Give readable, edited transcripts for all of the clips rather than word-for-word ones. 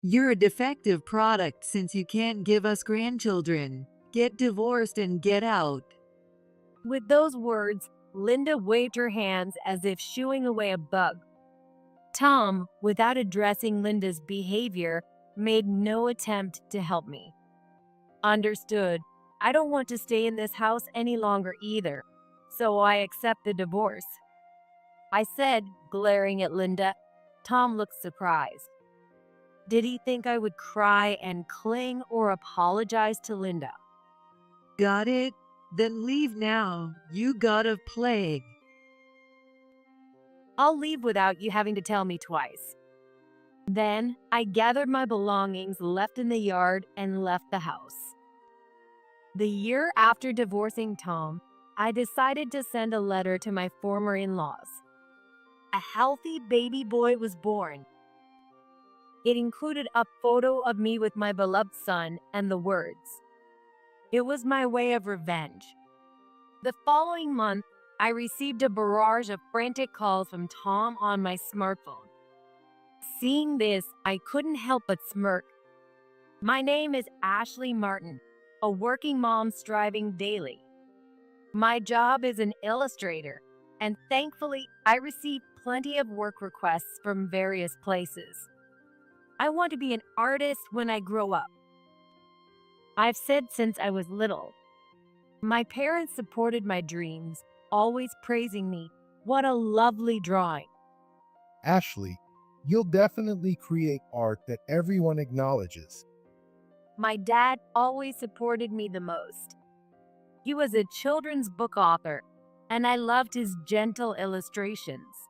You're a defective product since you can't give us grandchildren. Get divorced and get out. With those words, Linda waved her hands as if shooing away a bug. Tom, without addressing Linda's behavior, made no attempt to help me. Understood. I don't want to stay in this house any longer either, so I accept the divorce. I said, glaring at Linda. Tom looked surprised. Did he think I would cry and cling or apologize to Linda? Got it? Then leave now. You got a plague. I'll leave without you having to tell me twice. Then I gathered my belongings left in the yard and left the house. The year after divorcing Tom, I decided to send a letter to my former in-laws. A healthy baby boy was born. It included a photo of me with my beloved son and the words, "It was my way of revenge." The following month, I received a barrage of frantic calls from Tom on my smartphone. Seeing this, I couldn't help but smirk. My name is Ashley Martin, a working mom striving daily. My job is an illustrator, and thankfully, I receive plenty of work requests from various places. I want to be an artist when I grow up. I've said since I was little. My parents supported my dreams, always praising me. What a lovely drawing. Ashley, you'll definitely create art that everyone acknowledges. My dad always supported me the most. He was a children's book author, and I loved his gentle illustrations.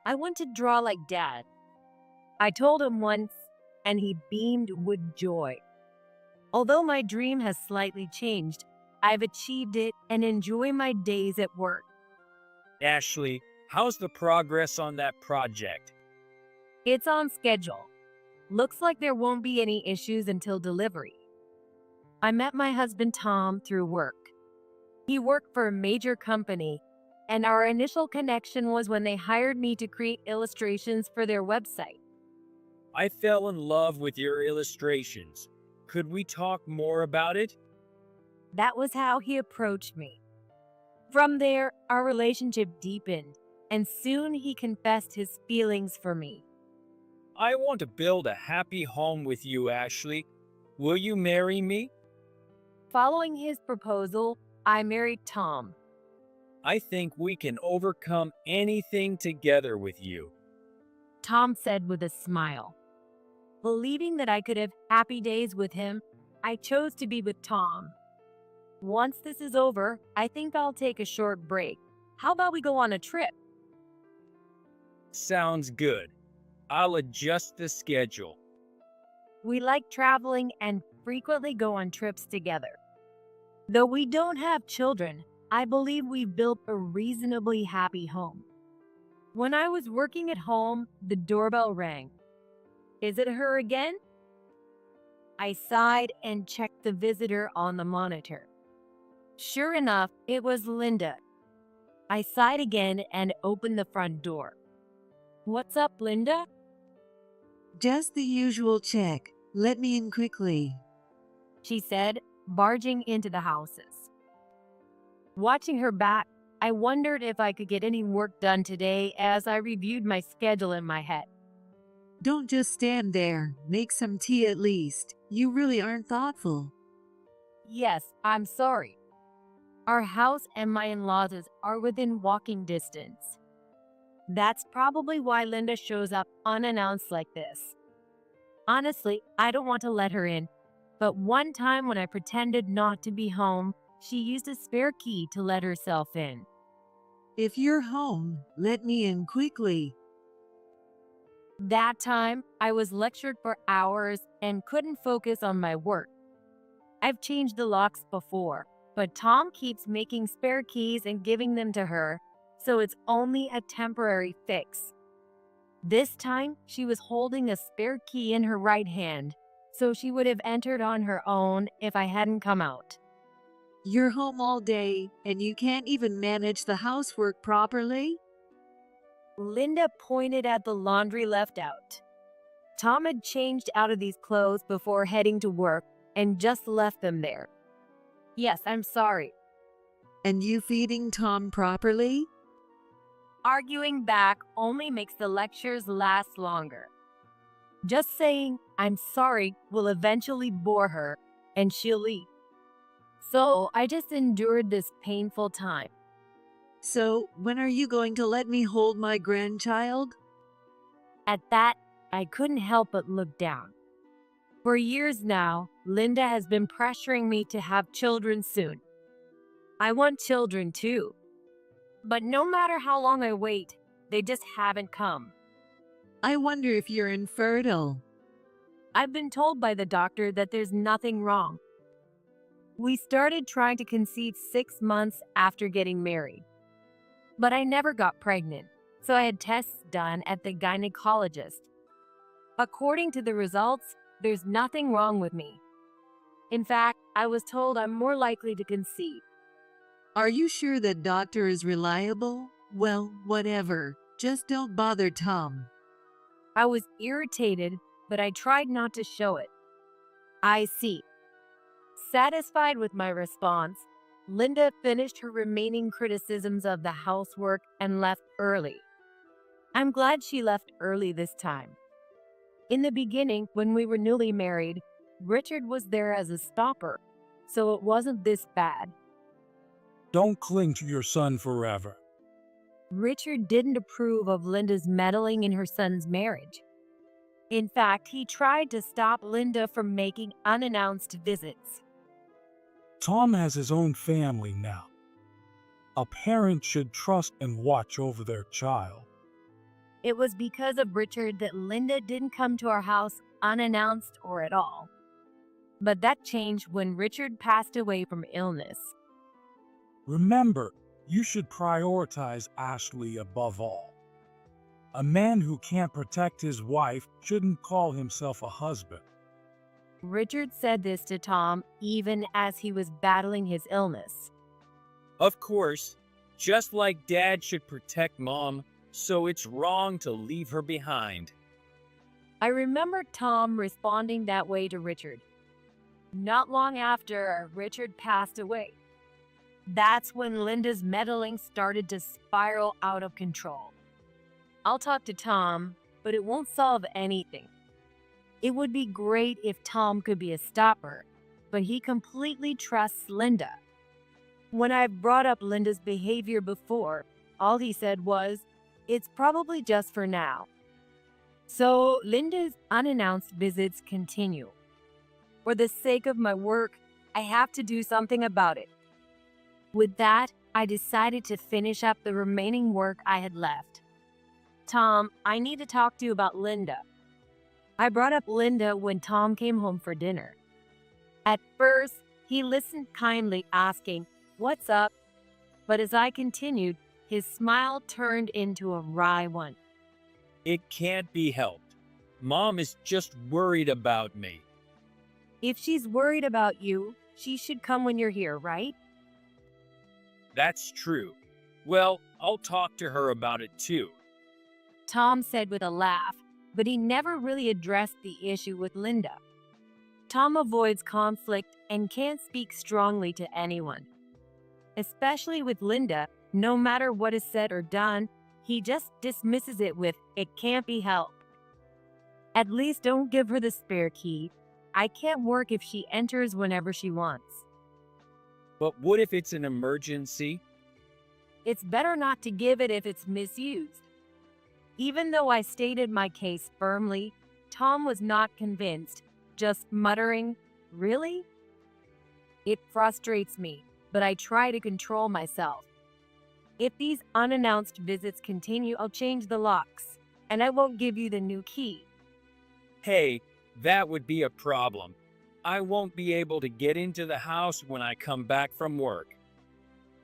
I want to draw like Dad. I told him once, and he beamed with joy. Although my dream has slightly changed, I've achieved it and enjoy my days at work. Ashley, how's the progress on that project? It's on schedule. Looks like there won't be any issues until delivery. I met my husband Tom through work. He worked for a major company, and our initial connection was when they hired me to create illustrations for their website. I fell in love with your illustrations. Could we talk more about it? That was how he approached me. From there, our relationship deepened, and soon he confessed his feelings for me. I want to build a happy home with you, Ashley. Will you marry me? Following his proposal, I married Tom. I think we can overcome anything together with you. Tom said with a smile. Believing that I could have happy days with him, I chose to be with Tom. Once this is over, I think I'll take a short break. How about we go on a trip? Sounds good. I'll adjust the schedule. We like traveling and frequently go on trips together. Though we don't have children, I believe we've built a reasonably happy home. When I was working at home, the doorbell rang. Is it her again? I sighed and checked the visitor on the monitor. Sure enough, it was Linda. I sighed again and opened the front door. What's up, Linda? Just the usual check. Let me in quickly. She said, barging into the houses. Watching her back, I wondered if I could get any work done today as I reviewed my schedule in my head. Don't just stand there. Make some tea at least. You really aren't thoughtful. Yes, I'm sorry. Our house and my in-laws are within walking distance. That's probably why Linda shows up unannounced like this. Honestly, I don't want to let her in, but one time when I pretended not to be home, she used a spare key to let herself in. If you're home, let me in quickly. That time, I was lectured for hours and couldn't focus on my work. I've changed the locks before, but Tom keeps making spare keys and giving them to her, so it's only a temporary fix. This time, she was holding a spare key in her right hand, so she would have entered on her own if I hadn't come out. You're home all day, and you can't even manage the housework properly? Linda pointed at the laundry left out. Tom had changed out of these clothes before heading to work and just left them there. Yes, I'm sorry. And you feeding Tom properly? Arguing back only makes the lectures last longer. Just saying I'm sorry will eventually bore her and she'll leave. So I just endured this painful time. So, when are you going to let me hold my grandchild? At that, I couldn't help but look down. For years now, Linda has been pressuring me to have children soon. I want children too. But no matter how long I wait, they just haven't come. I wonder if you're infertile. I've been told by the doctor that there's nothing wrong. We started trying to conceive 6 months after getting married. But I never got pregnant, so I had tests done at the gynecologist. According to the results, there's nothing wrong with me. In fact, I was told I'm more likely to conceive. Are you sure that doctor is reliable? Well, whatever. Just don't bother Tom. I was irritated, but I tried not to show it. I see. Satisfied with my response, Linda finished her remaining criticisms of the housework and left early. I'm glad she left early this time. In the beginning, when we were newly married, Richard was there as a stopper, so it wasn't this bad. Don't cling to your son forever. Richard didn't approve of Linda's meddling in her son's marriage. In fact, he tried to stop Linda from making unannounced visits. Tom has his own family now. A parent should trust and watch over their child. It was because of Richard that Linda didn't come to our house unannounced or at all. But that changed when Richard passed away from illness. Remember, you should prioritize Ashley above all. A man who can't protect his wife shouldn't call himself a husband. Richard said this to Tom even as he was battling his illness. Of course, just like Dad should protect Mom, so it's wrong to leave her behind. I remember Tom responding that way to Richard. Not long after, Richard passed away. That's when Linda's meddling started to spiral out of control. I'll talk to Tom, but it won't solve anything. It would be great if Tom could be a stopper, but he completely trusts Linda. When I brought up Linda's behavior before, all he said was, "It's probably just for now." So Linda's unannounced visits continue. For the sake of my work, I have to do something about it. With that, I decided to finish up the remaining work I had left. Tom, I need to talk to you about Linda. I brought up Linda when Tom came home for dinner. At first, he listened kindly, asking, "What's up?" But as I continued, his smile turned into a wry one. It can't be helped. Mom is just worried about me. If she's worried about you, she should come when you're here, right? That's true. Well, I'll talk to her about it too. Tom said with a laugh, but he never really addressed the issue with Linda. Tom avoids conflict and can't speak strongly to anyone. Especially with Linda, no matter what is said or done, he just dismisses it with, "It can't be helped." At least don't give her the spare key. I can't work if she enters whenever she wants. But what if it's an emergency? It's better not to give it if it's misused. Even though I stated my case firmly, Tom was not convinced, just muttering, "Really?" It frustrates me, but I try to control myself. If these unannounced visits continue, I'll change the locks, and I won't give you the new key. Hey, that would be a problem. I won't be able to get into the house when I come back from work.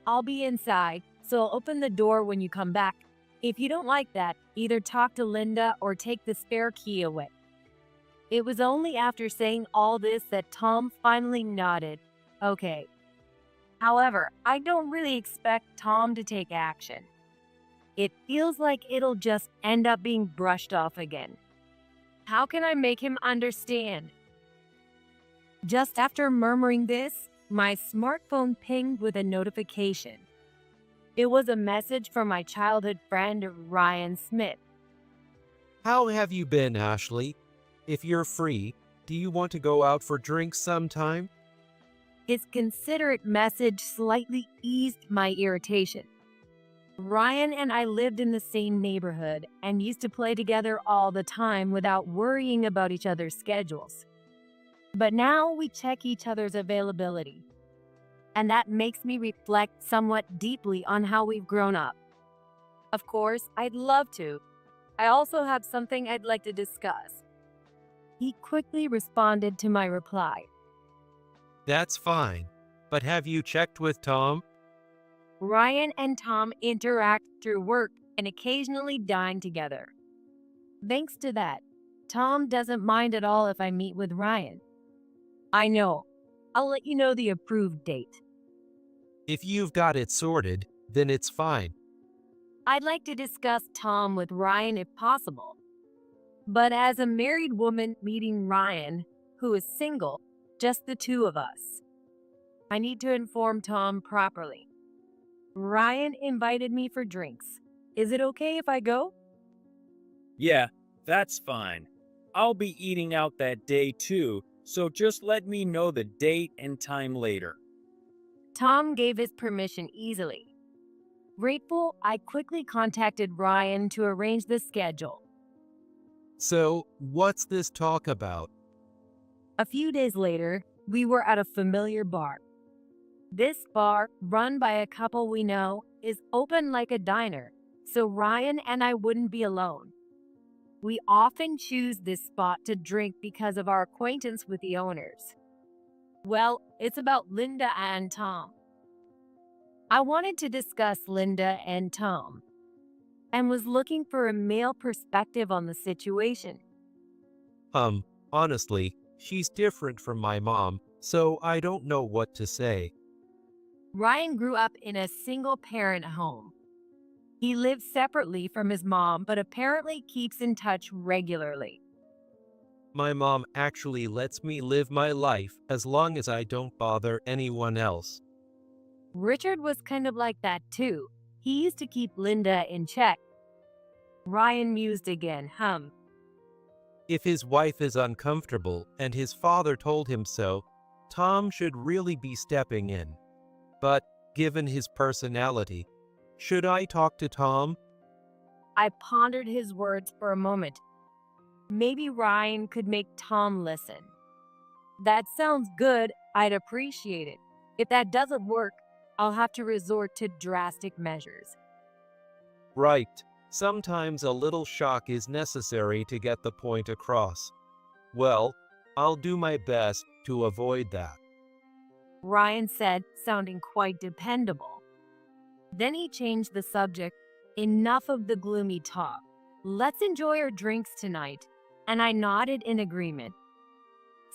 I'll be inside, so I'll open the door when you come back. If you don't like that, either talk to Linda or take the spare key away. It was only after saying all this that Tom finally nodded. Okay. However, I don't really expect Tom to take action. It feels like it'll just end up being brushed off again. How can I make him understand? Just after murmuring this, my smartphone pinged with a notification. It was a message from my childhood friend Ryan Smith. How have you been, Ashley? If you're free, do you want to go out for drinks sometime? His considerate message slightly eased my irritation. Ryan and I lived in the same neighborhood and used to play together all the time without worrying about each other's schedules. But now we check each other's availability. And that makes me reflect somewhat deeply on how we've grown up. Of course, I'd love to. I also have something I'd like to discuss. He quickly responded to my reply. That's fine. But have you checked with Tom? Ryan and Tom interact through work and occasionally dine together. Thanks to that, Tom doesn't mind at all if I meet with Ryan. I know. I'll let you know the approved date. If you've got it sorted, then it's fine. I'd like to discuss Tom with Ryan if possible. But as a married woman meeting Ryan, who is single, just the two of us, I need to inform Tom properly. Ryan invited me for drinks. Is it okay if I go? Yeah, that's fine. I'll be eating out that day too, so just let me know the date and time later. Tom gave his permission easily. Grateful, I quickly contacted Ryan to arrange the schedule. So, what's this talk about? A few days later, we were at a familiar bar. This bar, run by a couple we know, is open like a diner, so Ryan and I wouldn't be alone. We often choose this spot to drink because of our acquaintance with the owners. Well, it's about Linda and Tom. I wanted to discuss Linda and Tom and was looking for a male perspective on the situation. Honestly, she's different from my mom, so I don't know what to say. Ryan grew up in a single-parent home. He lives separately from his mom, but apparently keeps in touch regularly. My mom actually lets me live my life as long as I don't bother anyone else. Richard was kind of like that too. He used to keep Linda in check. Ryan mused again, If his wife is uncomfortable and his father told him so, Tom should really be stepping in. But, given his personality, should I talk to Tom? I pondered his words for a moment. Maybe Ryan could make Tom listen. That sounds good. I'd appreciate it. If that doesn't work, I'll have to resort to drastic measures. Right. Sometimes a little shock is necessary to get the point across. Well, I'll do my best to avoid that. Ryan said, sounding quite dependable. Then he changed the subject. Enough of the gloomy talk. Let's enjoy our drinks tonight. And I nodded in agreement.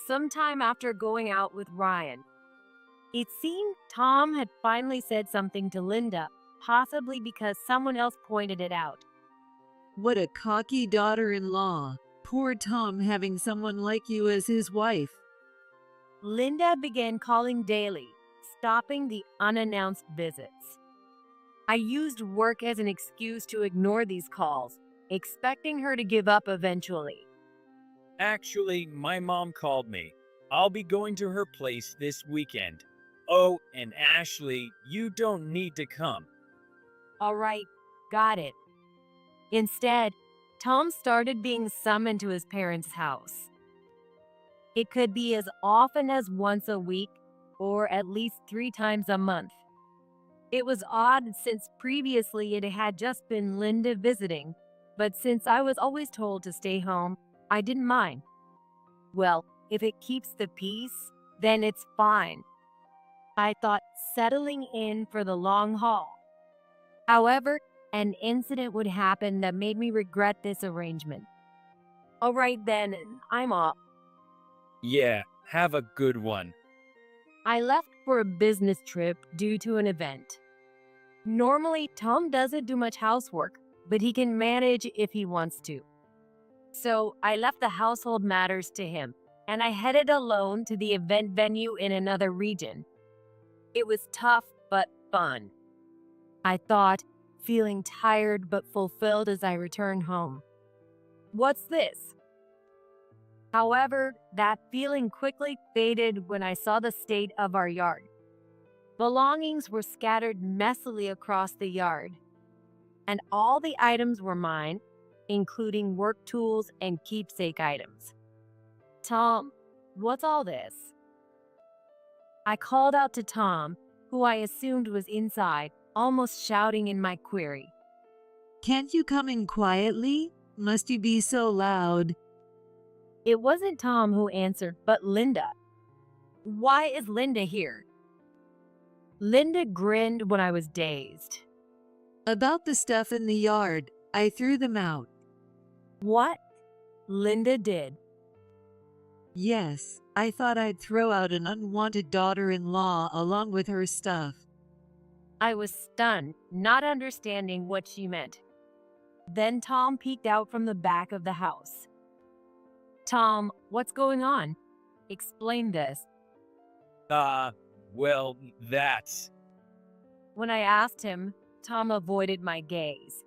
Sometime after going out with Ryan, it seemed Tom had finally said something to Linda, possibly because someone else pointed it out. What a cocky daughter-in-law. Poor Tom having someone like you as his wife. Linda began calling daily, stopping the unannounced visits. I used work as an excuse to ignore these calls, expecting her to give up eventually. Actually, my mom called me. I'll be going to her place this weekend. Oh, and Ashley, you don't need to come. All right, got it. Instead, Tom started being summoned to his parents' house. It could be as often as once a week or at least 3 times a month. It was odd since previously it had just been Linda visiting, but since I was always told to stay home, I didn't mind. Well, if it keeps the peace, then it's fine. I thought, settling in for the long haul. However, an incident would happen that made me regret this arrangement. All right then, I'm off. Yeah, have a good one. I left for a business trip due to an event. Normally, Tom doesn't do much housework, but he can manage if he wants to. So I left the household matters to him and I headed alone to the event venue in another region. It was tough but fun, I thought, feeling tired but fulfilled as I returned home. What's this? However, that feeling quickly faded when I saw the state of our yard. Belongings were scattered messily across the yard, and all the items were mine, including work tools and keepsake items. Tom, what's all this? I called out to Tom, who I assumed was inside, almost shouting in my query. Can't you come in quietly? Must you be so loud? It wasn't Tom who answered, but Linda. Why is Linda here? Linda grinned when I was dazed. About the stuff in the yard. I threw them out. What? Linda did. Yes, I thought I'd throw out an unwanted daughter-in-law along with her stuff. I was stunned, not understanding what she meant. Then Tom peeked out from the back of the house. Tom, what's going on? Explain this. Well, that's... When I asked him, Tom avoided my gaze.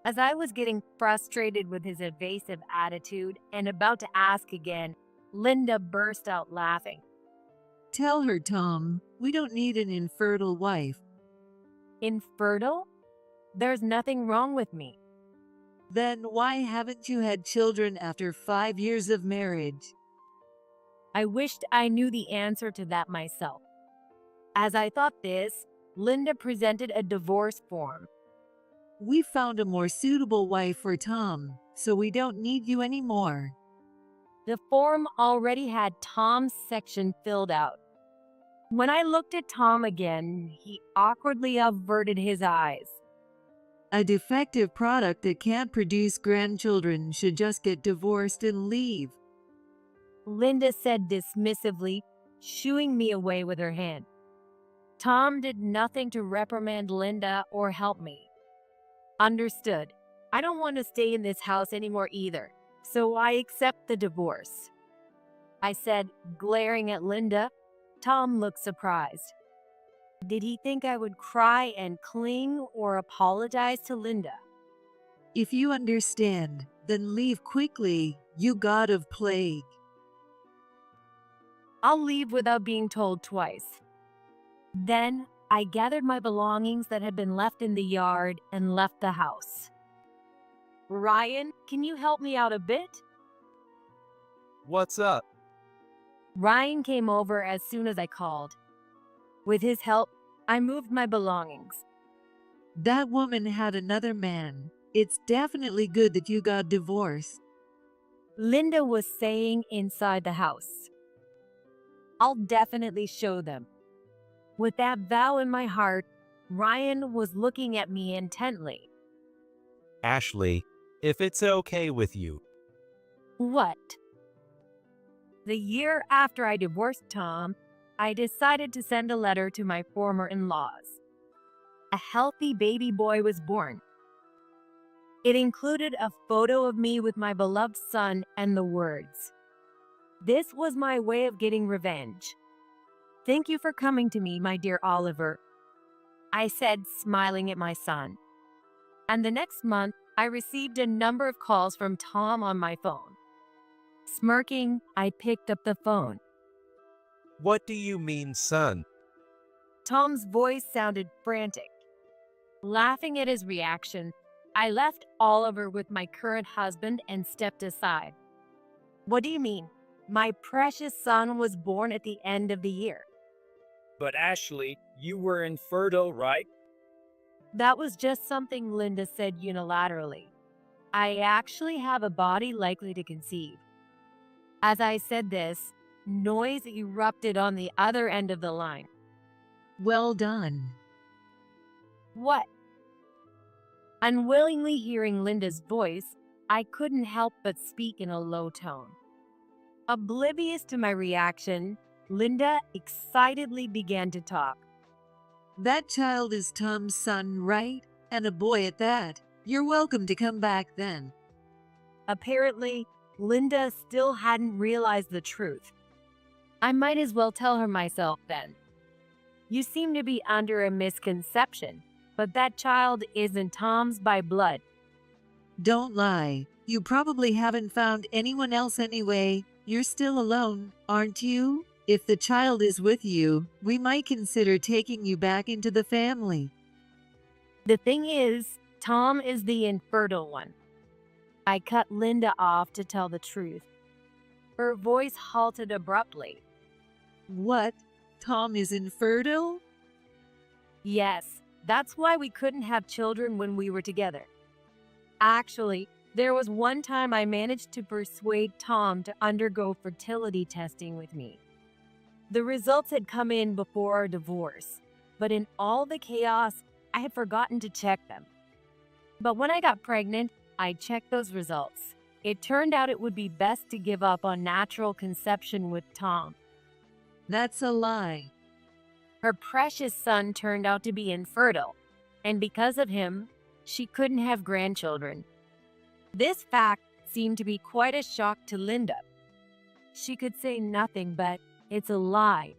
As I was getting frustrated with his evasive attitude and about to ask again, Linda burst out laughing. Tell her, Tom, we don't need an infertile wife. Infertile? There's nothing wrong with me. Then why haven't you had children after 5 years of marriage? I wished I knew the answer to that myself. As I thought this, Linda presented a divorce form. We found a more suitable wife for Tom, so we don't need you anymore. The form already had Tom's section filled out. When I looked at Tom again, he awkwardly averted his eyes. A defective product that can't produce grandchildren should just get divorced and leave. Linda said dismissively, shooing me away with her hand. Tom did nothing to reprimand Linda or help me. Understood. I don't want to stay in this house anymore either, so I accept the divorce. I said, glaring at Linda. Tom looked surprised. Did he think I would cry and cling or apologize to Linda? If you understand, then leave quickly, you god of plague. I'll leave without being told twice. Then I gathered my belongings that had been left in the yard and left the house. Ryan, can you help me out a bit? What's up? Ryan came over as soon as I called. With his help, I moved my belongings. That woman had another man. It's definitely good that you got divorced. Linda was saying inside the house. I'll definitely show them. With that vow in my heart, Ryan was looking at me intently. Ashley, if it's okay with you. What? The year after I divorced Tom, I decided to send a letter to my former in-laws. A healthy baby boy was born. It included a photo of me with my beloved son and the words, "This was my way of getting revenge. Thank you for coming to me, my dear Oliver," I said, smiling at my son. And the next month, I received a number of calls from Tom on my phone. Smirking, I picked up the phone. What do you mean, son? Tom's voice sounded frantic. Laughing at his reaction, I left Oliver with my current husband and stepped aside. What do you mean? My precious son was born at the end of the year. But Ashley, you were infertile, right? That was just something Linda said unilaterally. I actually have a body likely to conceive. As I said this, noise erupted on the other end of the line. Well done. What? Unwillingly hearing Linda's voice, I couldn't help but speak in a low tone. Oblivious to my reaction, Linda excitedly began to talk. That child is Tom's son, right? And a boy at that. You're welcome to come back then. Apparently, Linda still hadn't realized the truth. I might as well tell her myself then. You seem to be under a misconception, but that child isn't Tom's by blood. Don't lie. You probably haven't found anyone else anyway. You're still alone, aren't you? If the child is with you, we might consider taking you back into the family. The thing is, Tom is the infertile one. I cut Linda off to tell the truth. Her voice halted abruptly. What? Tom is infertile? Yes, that's why we couldn't have children when we were together. Actually, there was one time I managed to persuade Tom to undergo fertility testing with me. The results had come in before our divorce, but in all the chaos, I had forgotten to check them. But when I got pregnant, I checked those results. It turned out it would be best to give up on natural conception with Tom. That's a lie. Her precious son turned out to be infertile, and because of him, she couldn't have grandchildren. This fact seemed to be quite a shock to Linda. She could say nothing but, "It's a lie."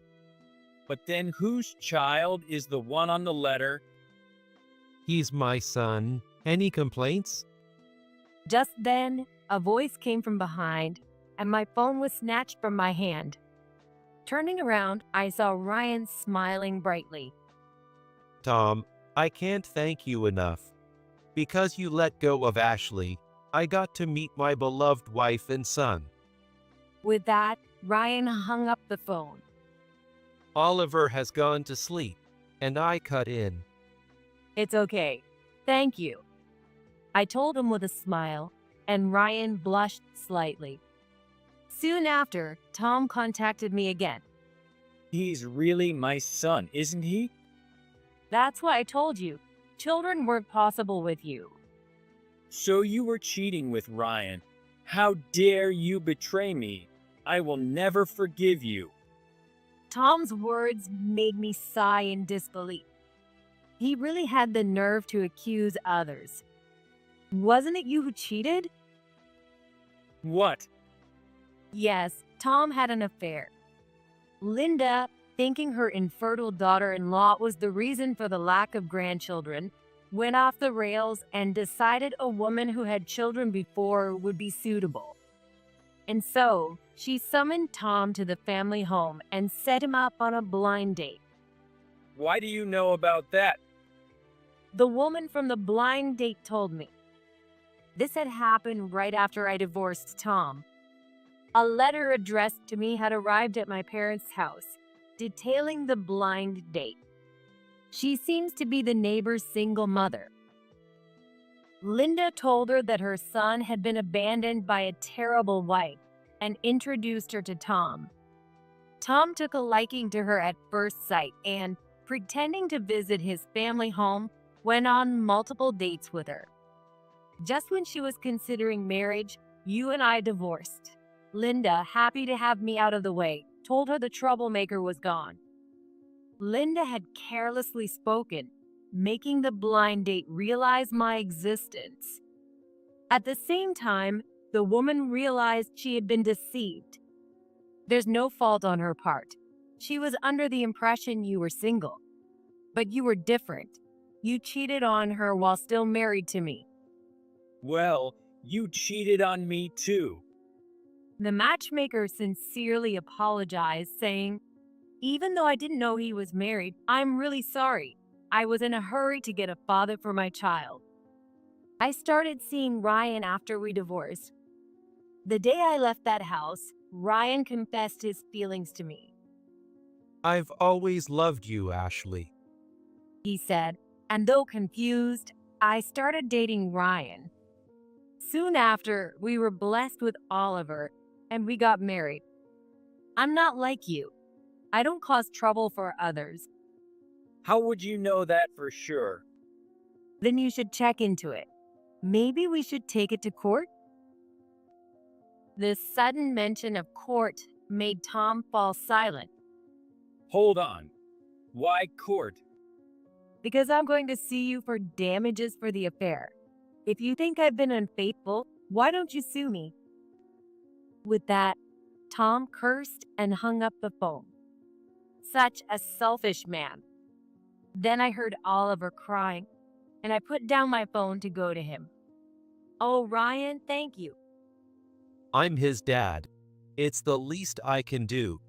But then whose child is the one on the letter? He's my son. Any complaints? Just then, a voice came from behind, and my phone was snatched from my hand. Turning around, I saw Ryan smiling brightly. Tom, I can't thank you enough. Because you let go of Ashley, I got to meet my beloved wife and son. With that, Ryan hung up the phone. Oliver has gone to sleep, and I cut in. "It's okay. Thank you," I told him with a smile, and Ryan blushed slightly. Soon after, Tom contacted me again. He's really my son, isn't he? "That's why I told you. Children weren't possible with you." So you were cheating with Ryan. How dare you betray me? I will never forgive you. Tom's words made me sigh in disbelief. He really had the nerve to accuse others. "Wasn't it you who cheated?" What? Yes, Tom had an affair. Linda, thinking her infertile daughter-in-law was the reason for the lack of grandchildren, went off the rails and decided a woman who had children before would be suitable. And so, she summoned Tom to the family home and set him up on a blind date. Why do you know about that? The woman from the blind date told me. This had happened right after I divorced Tom. A letter addressed to me had arrived at my parents' house, detailing the blind date. She seems to be the neighbor's single mother. Linda told her that her son had been abandoned by a terrible wife and introduced her to Tom. Tom took a liking to her at first sight and, pretending to visit his family home, went on multiple dates with her. Just when she was considering marriage, you and I divorced. Linda, happy to have me out of the way, told her the troublemaker was gone. Linda had carelessly spoken, making the blind date realize my existence. At the same time, the woman realized she had been deceived. There's no fault on her part. She was under the impression you were single. But you were different. You cheated on her while still married to me. Well, you cheated on me too. The matchmaker sincerely apologized, saying, "Even though I didn't know he was married, I'm really sorry. I was in a hurry to get a father for my child." I started seeing Ryan after we divorced. The day I left that house, Ryan confessed his feelings to me. I've always loved you, Ashley. He said, and though confused, I started dating Ryan. Soon after, we were blessed with Oliver, and we got married. I'm not like you. I don't cause trouble for others. How would you know that for sure? Then you should check into it. Maybe we should take it to court? The sudden mention of court made Tom fall silent. Hold on. Why court? Because I'm going to sue you for damages for the affair. If you think I've been unfaithful, Why don't you sue me? With that, Tom cursed and hung up the phone. Such a selfish man. Then I heard Oliver crying, and I put down my phone to go to him. Oh, Ryan, thank you. I'm his dad. It's the least I can do.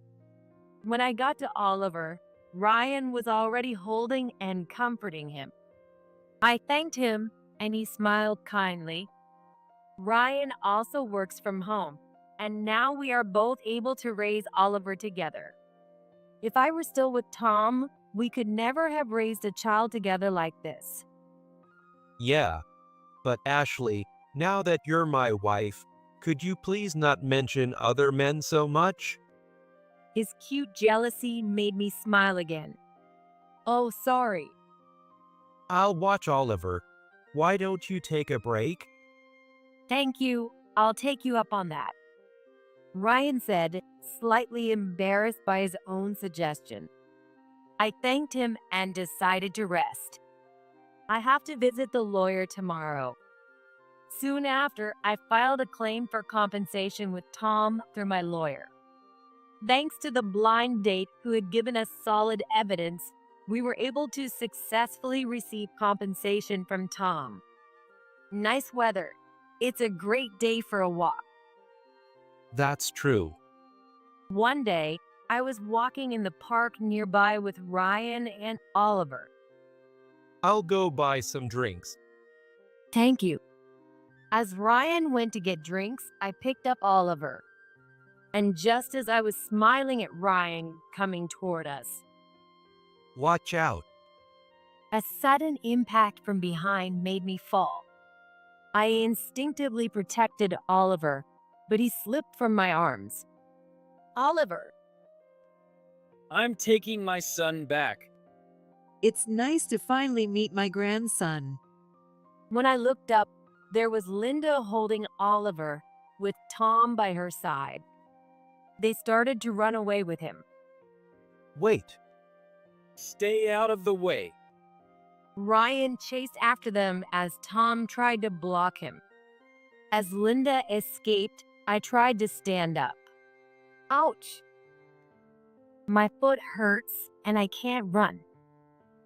When I got to Oliver, Ryan was already holding and comforting him. I thanked him, and he smiled kindly. Ryan also works from home, and now we are both able to raise Oliver together. If I were still with Tom, we could never have raised a child together like this. Yeah, but Ashley, now that you're my wife, could you please not mention other men so much? His cute jealousy made me smile again. Oh, sorry. I'll watch Oliver. Why don't you take a break? Thank you. I'll take you up on that. Ryan said, slightly embarrassed by his own suggestion. I thanked him and decided to rest. I have to visit the lawyer tomorrow. Soon after, I filed a claim for compensation with Tom through my lawyer. Thanks to the blind date who had given us solid evidence, we were able to successfully receive compensation from Tom. Nice weather. It's a great day for a walk. That's true. One day, I was walking in the park nearby with Ryan and Oliver. I'll go buy some drinks. Thank you. As Ryan went to get drinks, I picked up Oliver. And just as I was smiling at Ryan coming toward us, Watch out. a sudden impact from behind made me fall. I instinctively protected Oliver, but he slipped from my arms. Oliver! I'm taking my son back. It's nice to finally meet my grandson. When I looked up, there was Linda holding Oliver, with Tom by her side. They started to run away with him. Wait. Stay out of the way. Ryan chased after them as Tom tried to block him. As Linda escaped, I tried to stand up. Ouch! My foot hurts and I can't run.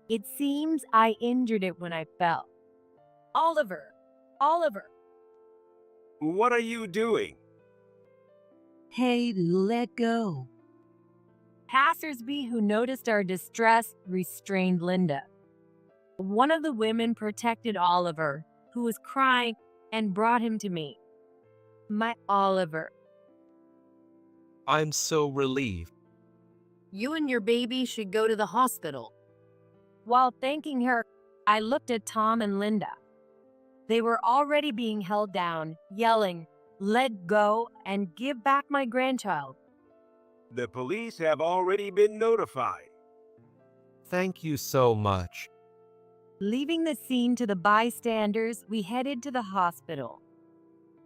It seems I injured it when I fell. Oliver! Oliver! What are you doing? Hey, let go. Passersby who noticed our distress restrained Linda. One of the women protected Oliver, who was crying, and brought him to me. My Oliver. I'm so relieved. You and your baby should go to the hospital. While thanking her, I looked at Tom and Linda. They were already being held down, yelling, "Let go and give back my grandchild." The police have already been notified. Thank you so much. Leaving the scene to the bystanders, we headed to the hospital.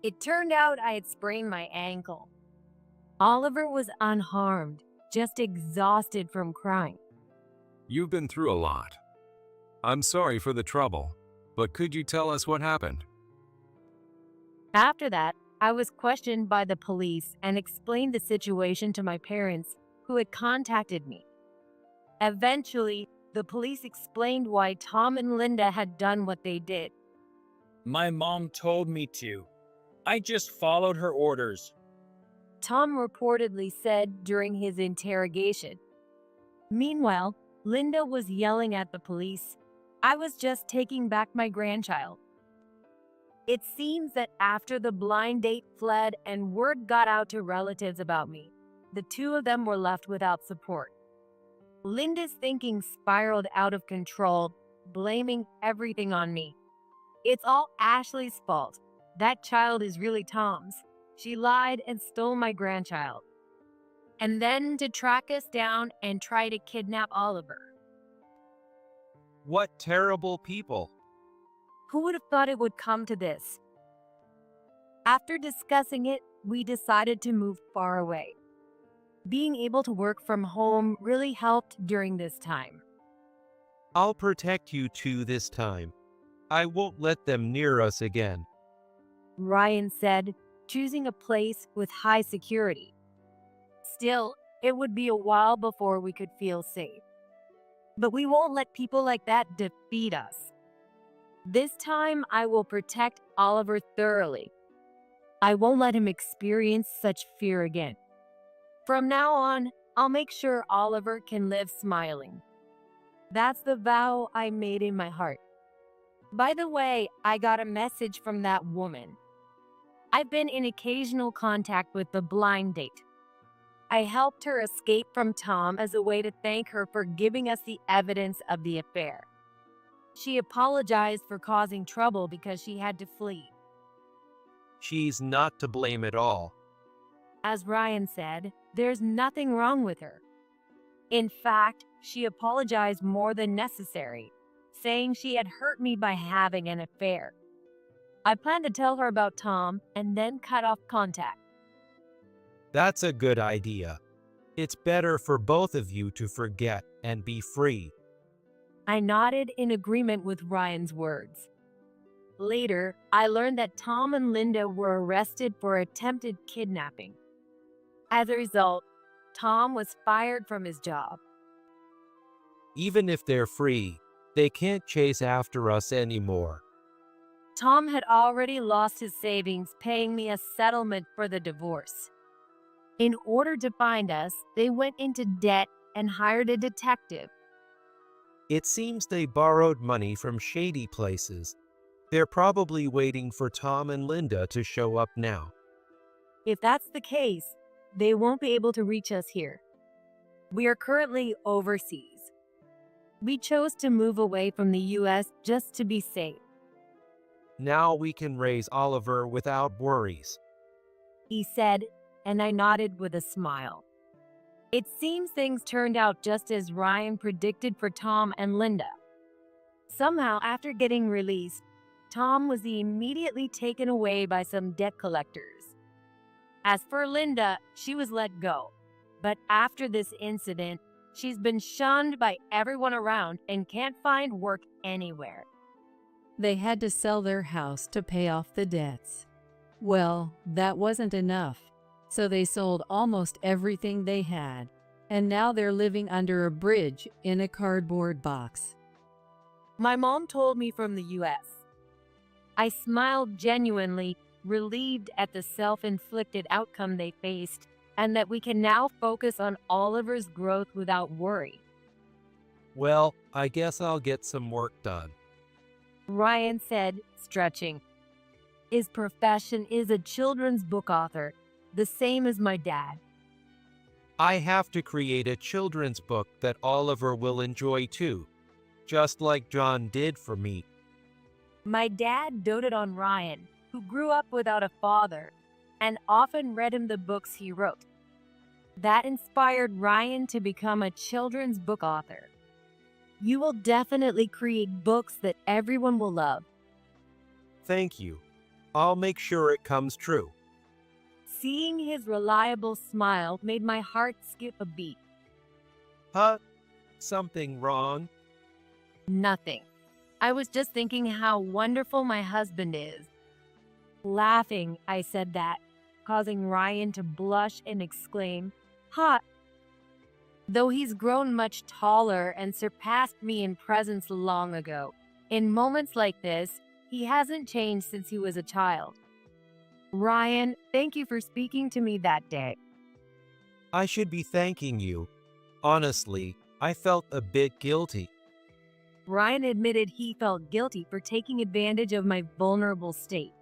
It turned out I had sprained my ankle. Oliver was unharmed, just exhausted from crying. You've been through a lot. I'm sorry for the trouble, but could you tell us what happened? After that, I was questioned by the police and explained the situation to my parents, who had contacted me. Eventually, the police explained why Tom and Linda had done what they did. My mom told me to. I just followed her orders. Tom reportedly said during his interrogation. Meanwhile, Linda was yelling at the police, "I was just taking back my grandchild." It seems that after the blind date fled and word got out to relatives about me, the two of them were left without support. Linda's thinking spiraled out of control, blaming everything on me. It's all Ashley's fault. That child is really Tom's. She lied and stole my grandchild. And then to track us down and try to kidnap Oliver. What terrible people. Who would have thought it would come to this? After discussing it, we decided to move far away. Being able to work from home really helped during this time. I'll protect you two this time. I won't let them near us again. Ryan said, choosing a place with high security. Still, it would be a while before we could feel safe. But we won't let people like that defeat us. This time, I will protect Oliver thoroughly. I won't let him experience such fear again. From now on, I'll make sure Oliver can live smiling. That's the vow I made in my heart. By the way, I got a message from that woman. I've been in occasional contact with the blind date. I helped her escape from Tom as a way to thank her for giving us the evidence of the affair. She apologized for causing trouble because she had to flee. She's not to blame at all. As Ryan said, there's nothing wrong with her. In fact, she apologized more than necessary, saying she had hurt me by having an affair. I plan to tell her about Tom and then cut off contact. That's a good idea. It's better for both of you to forget and be free. I nodded in agreement with Ryan's words. Later, I learned that Tom and Linda were arrested for attempted kidnapping. As a result, Tom was fired from his job. Even if they're free, they can't chase after us anymore. Tom had already lost his savings paying me a settlement for the divorce. In order to find us, they went into debt and hired a detective. It seems they borrowed money from shady places. They're probably waiting for Tom and Linda to show up now. If that's the case, they won't be able to reach us here. We are currently overseas. We chose to move away from the US just to be safe. Now we can raise Oliver without worries. He said, and I nodded with a smile. It seems things turned out just as Ryan predicted for Tom and Linda. Somehow, after getting released, Tom was immediately taken away by some debt collectors. As for Linda, she was let go. But after this incident, she's been shunned by everyone around and can't find work anywhere. They had to sell their house to pay off the debts. Well, that wasn't enough, so they sold almost everything they had, and now they're living under a bridge in a cardboard box. My mom told me from the US. I smiled genuinely, relieved at the self-inflicted outcome they faced, and that we can now focus on Oliver's growth without worry. Well, I guess I'll get some work done. Ryan said, stretching. His profession is a children's book author, the same as my dad. I have to create a children's book that Oliver will enjoy too, just like John did for me. My dad doted on Ryan, who grew up without a father, and often read him the books he wrote. That inspired Ryan to become a children's book author. You will definitely create books that everyone will love. Thank you. I'll make sure it comes true. Seeing his reliable smile made my heart skip a beat. Huh? Something wrong? Nothing. I was just thinking how wonderful my husband is. Laughing, I said that, causing Ryan to blush and exclaim, "Hot." Though he's grown much taller and surpassed me in presence long ago, in moments like this, he hasn't changed since he was a child. Ryan, thank you for speaking to me that day. I should be thanking you. Honestly, I felt a bit guilty. Ryan admitted he felt guilty for taking advantage of my vulnerable state.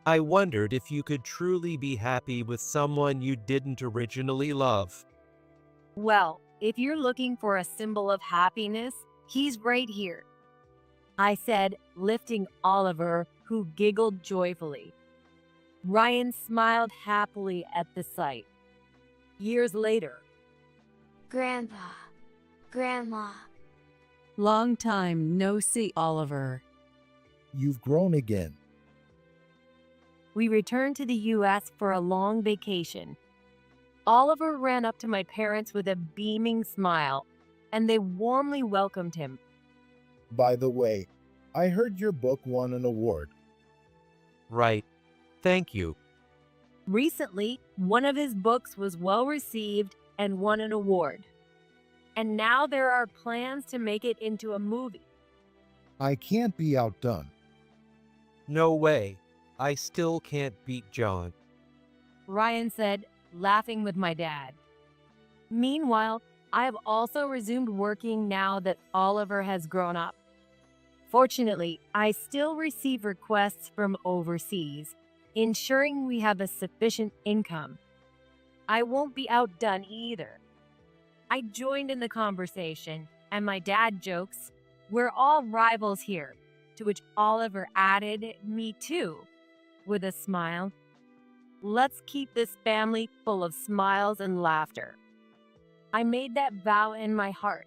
I wondered if you could truly be happy with someone you didn't originally love. Well, if you're looking for a symbol of happiness, he's right here, I said, lifting Oliver, who giggled joyfully. Ryan smiled happily at the sight. Years later. Grandpa, Grandma. Long time no see, Oliver. You've grown again. We returned to the US for a long vacation. Oliver ran up to my parents with a beaming smile, and they warmly welcomed him. By the way, I heard your book won an award. Right. Thank you. Recently, one of his books was well received and won an award. And now there are plans to make it into a movie. I can't be outdone. No way. I still can't beat John. Ryan said, laughing with my dad. Meanwhile, I have also resumed working now that Oliver has grown up. Fortunately, I still receive requests from overseas, ensuring we have a sufficient income. I won't be outdone either. I joined in the conversation, and my dad jokes, "We're all rivals here," to which Oliver added, "Me too," with a smile. Let's keep this family full of smiles and laughter. I made that vow in my heart,